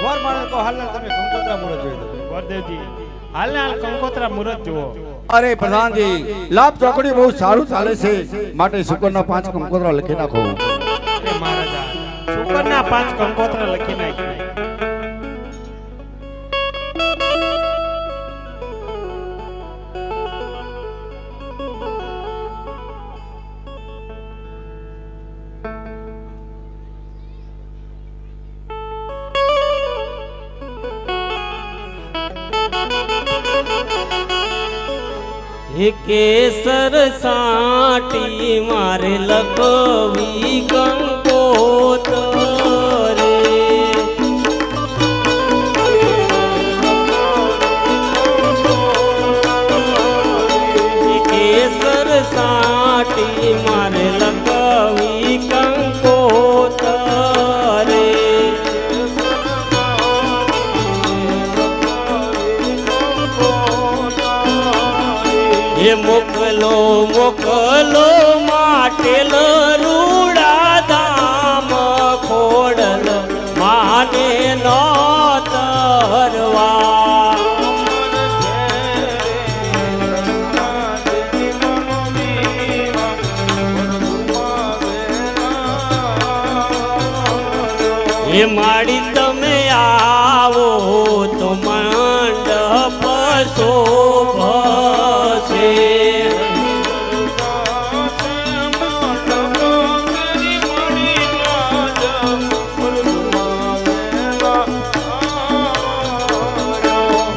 ગોર માણસ કો હાલના તમે કંકોત્રા મુરત જોઈ લો ગોરદેવજી હાલના કંકોત્રા મુરત જુઓ અરે પ્રધાનજી લાભ ચોકડી બહુ સારું ચાલે છે માટે શુકરના 5 કંકોત્રા લખી નાખો એ મહારાજા શુકરના 5 કંકોત્રા લખી નાખી केसर साटी मारे लगवी कंकोत्रे केसर साटी मारे लगवी कंकोत्रे ये मोकलो मोकलो माटेल रूड़ा दाम खोड़ल माने नो तरवा ये माड़ी तमे आवो तो मंडप शोभसे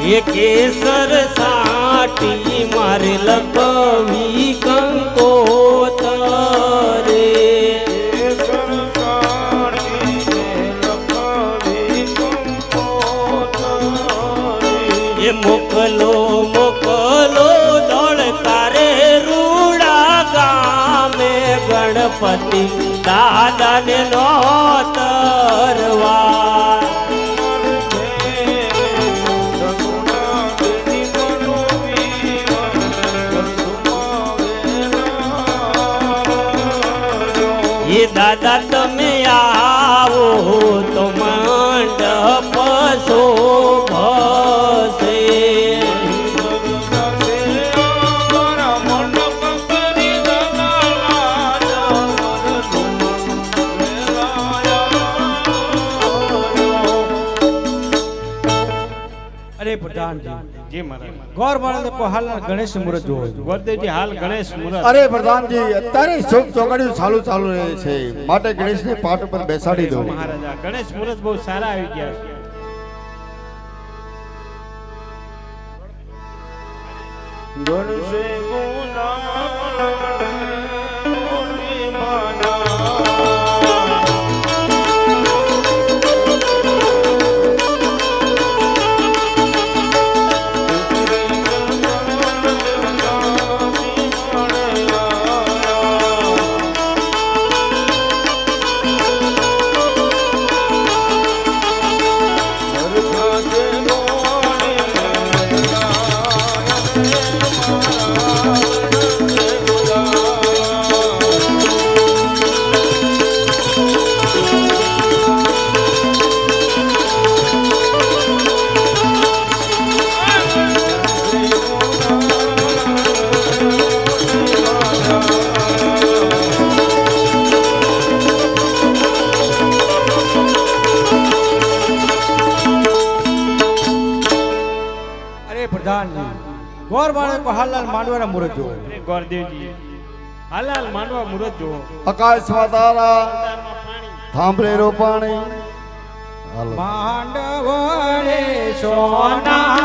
ये केसर साटी मारे लगवी कंकोत्रे ये मोकलो मोकलो दौड़ता रे रूड़ा गामे गणपति दादा ने नो तरवा ये दादा तमे आवो तो मंडप शोभसे અરે પ્રધાનજી जी महाराज ગોર માણસ કો હાલના ગણેશ મુરત જોવો ગોરદેવજી હાલ ગણેશ મુરત અરે પ્રધાનજી અત્યારે શુભ ચોકડી ચાલુ રહે છે માટે ગણેશને પાટ ઉપર બેસાડી દો મહારાજા ગણેશ મુરત બહુ સારા આવી ગયા છે ગણશે ગોર માણસ કો હાલના માંડવાના મુરત જોવો ગોરદેવજી હાલ માંડવા મુરત જુઓ આકાશમાં તારા થાંભલે રોપાણી માંડવડે સોના